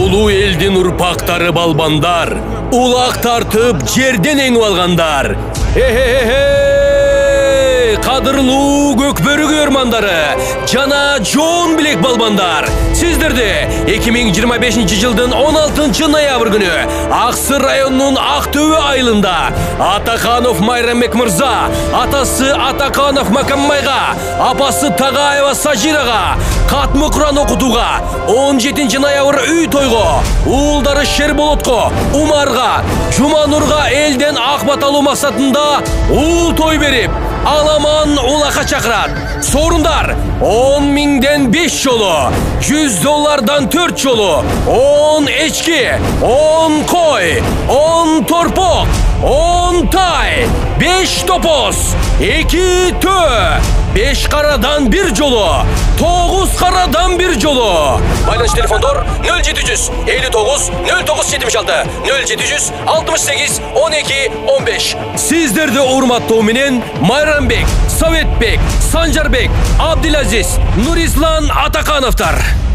улуу элдин урпактары балбандар, улак тартып жерден эңип алгандар. Кадырлуу көкбөрү көрмандары жана жоон билек балбандар, сиздерди 2025 жылдын 16 ноябрь күнү Аксы районунун Актөбө айылында Атаканов Майрамбек мырза, атасы Атаканов Макаммайга, апасы Тагаева Сажирага катмы Куран окутууга, 17 ноябрь үй тойго, уулдары Шерболотко, Умарга, Жуманурга элден акбат алуу максатында уул той берип, аламан улакка чакырат. Сорундар 10 миңден 5 жолу, $100 4 жолу, 10 эчки, 10 кой, 10 торпок, 10 тай, 5 топоз, 2 төө, 5 карадан 1 жолу, 9 карадан 1 жолу. Байланыш телефондор 0700 59 09 76 0700 68 12 15. Сиздерди урматтоо менен Майрамбек, Советбек, Санжарбек, Абдилазиз, Нурислан Атакановтар.